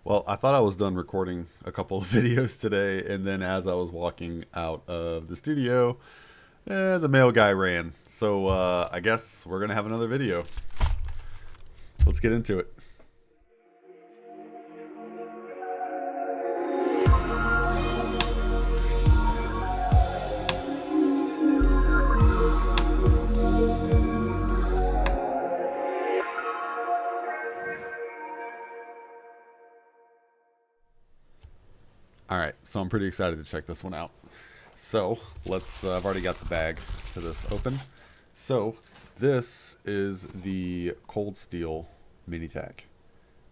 Well, I thought I was done recording a couple of videos today, and then as I was walking out of the studio, the mail guy ran. So I guess we're gonna have another video. Let's get into it. All right, so I'm pretty excited to check this one out. So let's. I've already got the bag to this open. So this is the Cold Steel Mini Tac.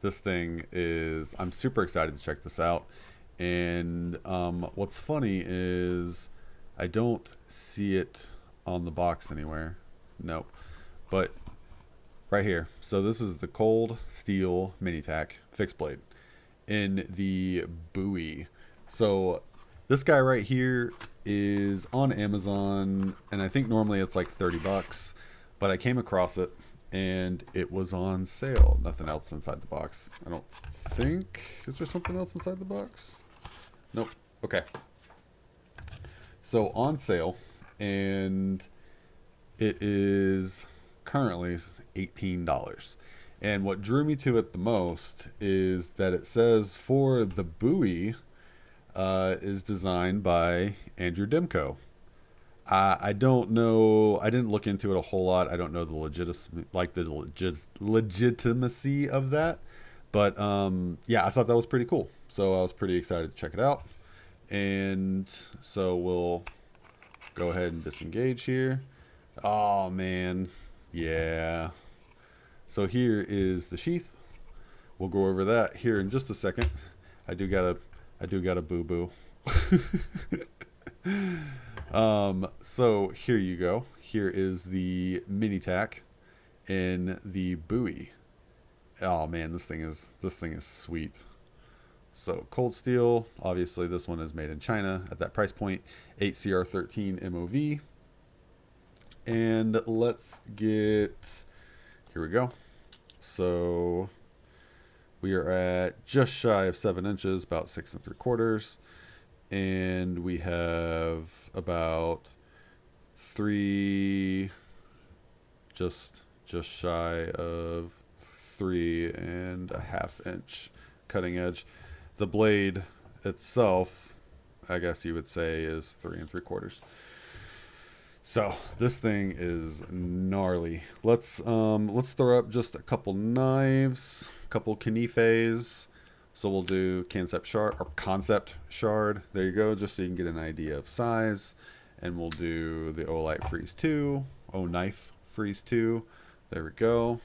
This thing is. I'm super excited to check this out. And what's funny is I don't see it on the box anywhere. Nope. But right here. So this is the Cold Steel Mini Tac fixed blade in the buoy. So this guy right here is on Amazon, and I think normally it's like 30 bucks, but I came across it and it was on sale. Nothing else inside the box. I don't think. Is there something else inside the box? Nope. Okay. So on sale, and it is currently $18. And what drew me to it the most is that it says for the buoy is designed by Andrew Demko. I don't know. I didn't look into it a whole lot. I don't know the legitimacy of that. But yeah, I thought that was pretty cool. So I was pretty excited to check it out. And so we'll go ahead and disengage here. Oh man, yeah. So here is the sheath. We'll go over that here in just a second. I do got a boo boo. So here you go. Here is the mini tac in the buoy. Oh man, this thing is sweet. So cold steel, obviously this one is made in China at that price point, 8CR13 MOV. And let's get, here we go. So we are at just shy of 7 inches, about 6 3/4. And we have about three, just shy of 3.5 inch cutting edge. The blade itself, I guess you would say, is 3 3/4. So this thing is gnarly. Let's throw up just a couple knives, a couple kanifes. So we'll do concept shard. There you go, just so you can get an idea of size. And we'll do the Olight Freeze 2, knife Freeze 2. There we go.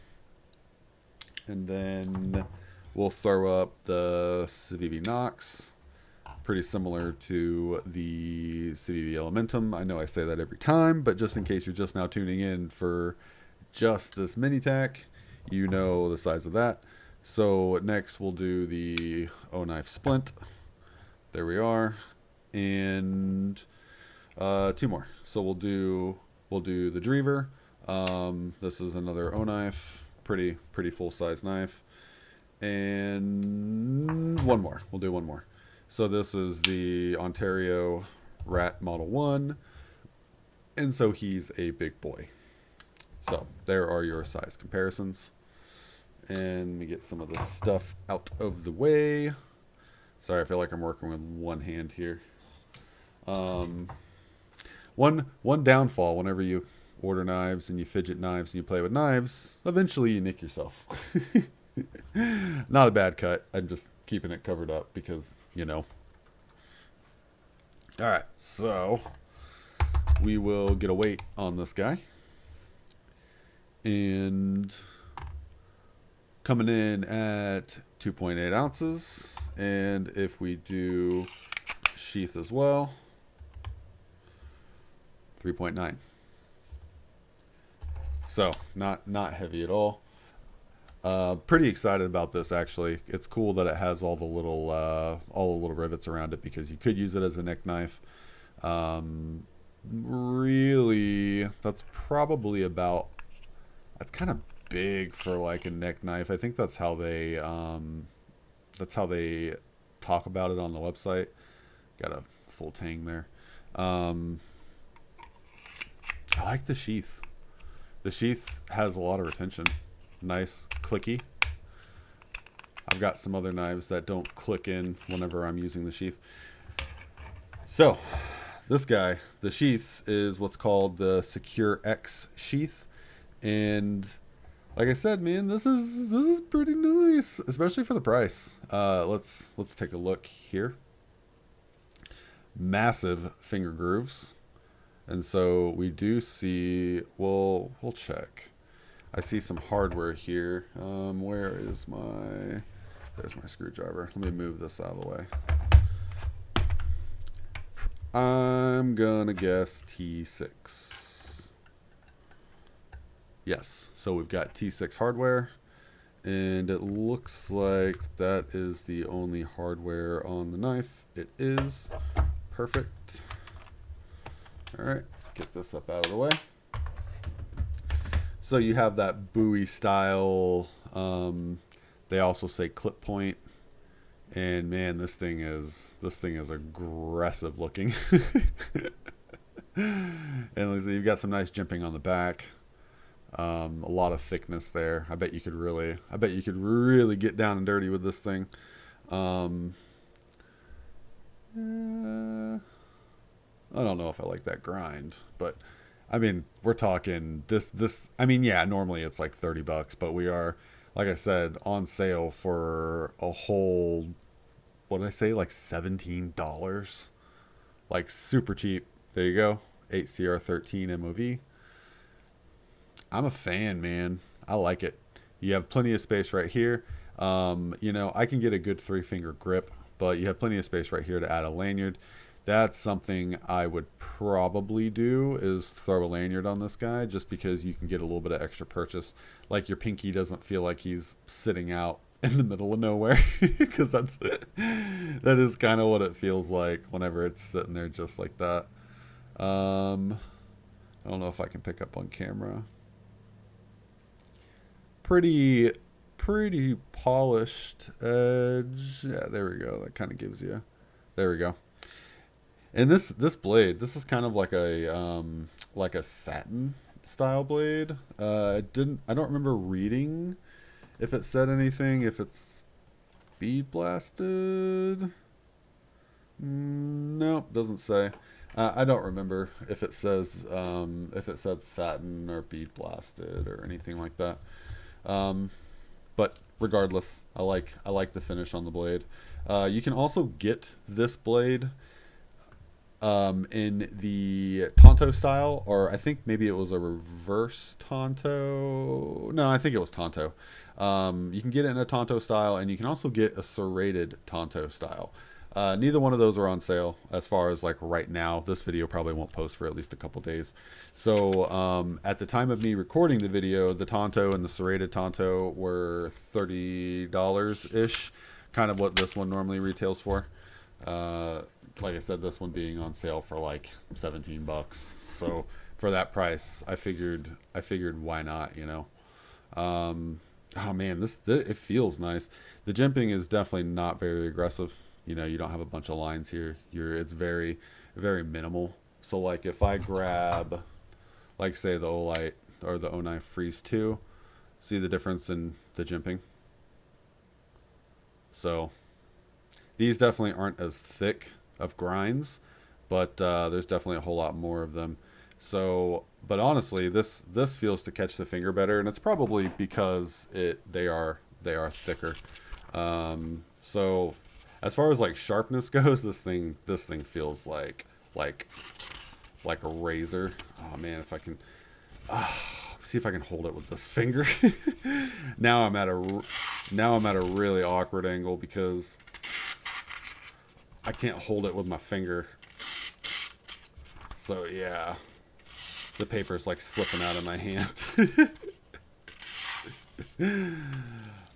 And then we'll throw up the Civivi Nox, pretty similar to the Civivi Elementum. I know I say that every time, but just in case you're just now tuning in for just this mini tac, you know the size of that. So next we'll do the knife Splint. There we are, and two more. So we'll do the Drever. This is another knife, pretty full size knife, and one more. We'll do one more. So this is the Ontario Rat Model 1, and so he's a big boy. So there are your size comparisons. And let me get some of this stuff out of the way. Sorry, I feel like I'm working with one hand here. One downfall whenever you order knives and you fidget knives and you play with knives, eventually you nick yourself. Not a bad cut. I'm just keeping it covered up because, you know. Alright, so we will get a weight on this guy. And coming in at 2.8 ounces. And if we do sheath as well, 3.9. So not heavy at all. Pretty excited about this actually. It's cool that it has all the little rivets around it because you could use it as a neck knife. Really, that's probably about. That's kind of big for like a neck knife. I think that's how they That's how they talk about it on the website. Got a full tang there. I like the sheath. The sheath has a lot of retention. Nice, clicky. I've got some other knives that don't click in whenever I'm using the sheath. So, this guy, the sheath is what's called the Secure X sheath, and like I said, man, this is pretty nice, especially for the price. Let's take a look here. Massive finger grooves, and so we do see. We'll check. I see some hardware here. Where is my? There's my screwdriver. Let me move this out of the way. I'm gonna guess T6. Yes, so we've got T6 hardware, and it looks like that is the only hardware on the knife. It is. Perfect. All right, get this up out of the way. So you have that buoy style. They also say clip point, and man, this thing is aggressive looking. And you've got some nice jimping on the back. A lot of thickness there. I bet you could really get down and dirty with this thing. I don't know if I like that grind, but I mean, we're talking this. I mean, yeah, normally it's like $30, but we are, like I said, on sale for a whole, what did I say, like $17, like super cheap. There you go, 8CR13 MOV. I'm a fan, man. I like it. You have plenty of space right here. You know, I can get a good 3-finger grip, but you have plenty of space right here to add a lanyard. That's something I would probably do, is throw a lanyard on this guy, just because you can get a little bit of extra purchase. Like, your pinky doesn't feel like he's sitting out in the middle of nowhere, because that is kind of what it feels like whenever it's sitting there just like that. I don't know if I can pick up on camera. Pretty polished edge. Yeah, there we go. That kind of gives you. There we go. And this blade, this is kind of like a satin style blade. I don't remember reading if it said anything, if it's bead blasted. Nope, doesn't say. I don't remember if it says if it said satin or bead blasted or anything like that. But regardless, I like the finish on the blade. You can also get this blade in the Tonto style, or I think maybe it was a reverse Tonto. No, I think it was Tonto. You can get it in a Tonto style, and you can also get a serrated Tonto style. Neither one of those are on sale as far as like right now. This video probably won't post for at least a couple days. So at the time of me recording the video, the Tonto and the serrated Tonto were $30-ish, kind of what this one normally retails for. Like I said, this one being on sale for like $17. So for that price, I figured why not, you know. Oh man, it feels nice. The jimping is definitely not very aggressive. You know, you don't have a bunch of lines here. It's very, very minimal. So like if I grab, like say the Olight or the O9 Freeze 2, see the difference in the jimping? So these definitely aren't as thick of grinds, but there's definitely a whole lot more of them. So, but honestly, this feels to catch the finger better, and it's probably because they are thicker. So as far as like sharpness goes, this thing feels like a razor. Oh man, if I can see if I can hold it with this finger. now I'm at a really awkward angle because I can't hold it with my finger. So yeah, the paper's like slipping out of my hand.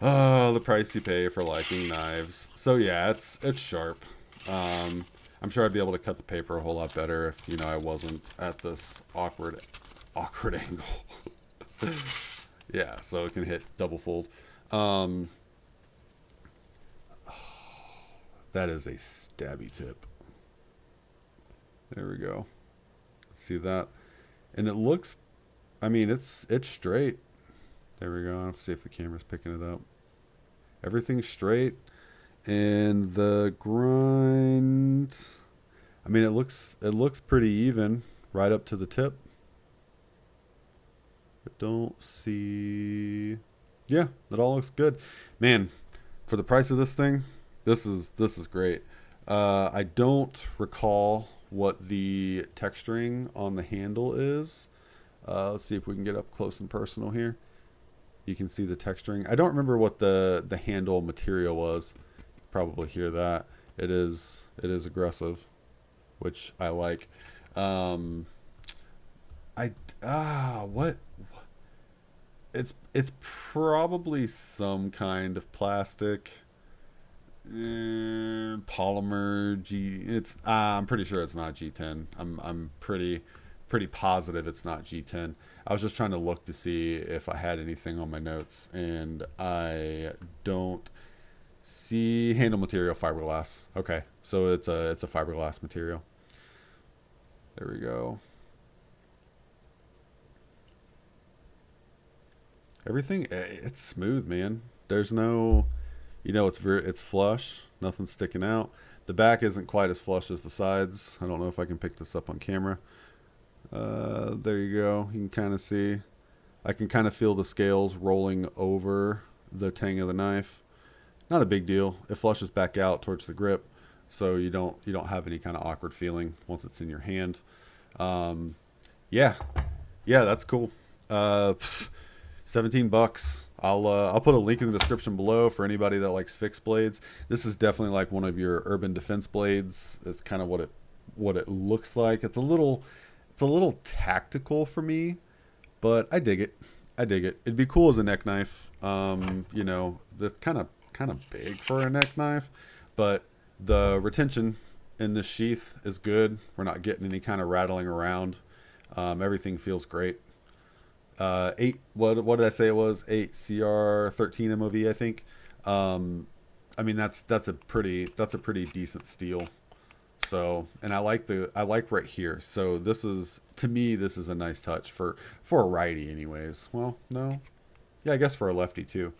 Oh, the price you pay for liking knives. So yeah, it's sharp. I'm sure I'd be able to cut the paper a whole lot better if, you know, I wasn't at this awkward angle. Yeah, so it can hit double fold. that is a stabby tip. There we go. See that? And it looks, I mean, it's straight. There we go. I'll see if the camera's picking it up. Everything's straight. And the grind, I mean, it looks pretty even right up to the tip. I don't see, yeah, it all looks good. Man, for the price of this thing, this is great. I don't recall what the texturing on the handle is. Let's see if we can get up close and personal here. You can see the texturing. I don't remember what the handle material was. Probably hear that. It is aggressive, which I like. What? It's probably some kind of plastic. Polymer G. I'm pretty sure it's not G10. I'm pretty positive it's not G10. I was just trying to look to see if I had anything on my notes, and I don't see. Handle material fiberglass. Okay, so it's a fiberglass material. There we go. Everything, it's smooth, man. There's no, it's flush, nothing sticking out. The back isn't quite as flush as the sides. I don't know if I can pick this up on camera. There you go. You can kind of see. I can kind of feel the scales rolling over the tang of the knife. Not a big deal. It flushes back out towards the grip, so you don't have any kind of awkward feeling once it's in your hand. Yeah, that's cool. $17. I'll put a link in the description below for anybody that likes fixed blades. This is definitely like one of your urban defense blades. It's kind of what it looks like. It's a little tactical for me, but I dig it. It'd be cool as a neck knife. That's kind of big for a neck knife, but the retention in this sheath is good. We're not getting any kind of rattling around. Everything feels great. 8, what did I say it was? 8 CR 13 MOV, I think. I mean, that's a pretty decent steel. So, and I like right here. So this is, to me, this is a nice touch for a righty anyways. Well, no. Yeah, I guess for a lefty too.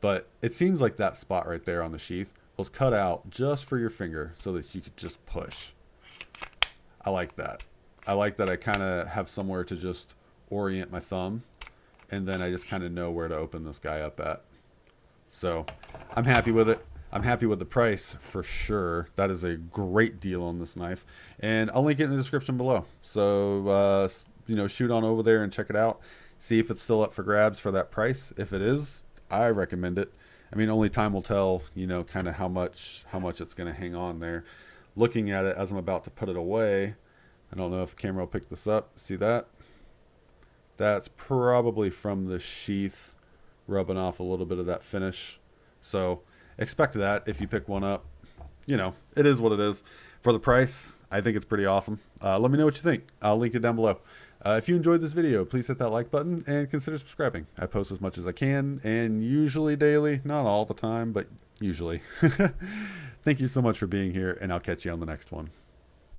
But it seems like that spot right there on the sheath was cut out just for your finger so that you could just push. I like that. I like that I kind of have somewhere to just orient my thumb, and then I just kind of know where to open this guy up at. So I'm happy with it. I'm happy with the price for sure. That is a great deal on this knife, and I'll link it in the description below. So shoot on over there and check it out. See if it's still up for grabs for that price. If it is, I recommend it. I mean, only time will tell, kind of how much it's going to hang on there. Looking at it as I'm about to put it away, I don't know if the camera will pick this up. See that? That's probably from the sheath rubbing off a little bit of that finish. So expect that if you pick one up. It is what it is. For the price, I think it's pretty awesome. Let me know what you think. I'll link it down below. If you enjoyed this video, please hit that like button and consider subscribing. I post as much as I can, and usually daily. Not all the time, but usually. Thank you so much for being here, and I'll catch you on the next one.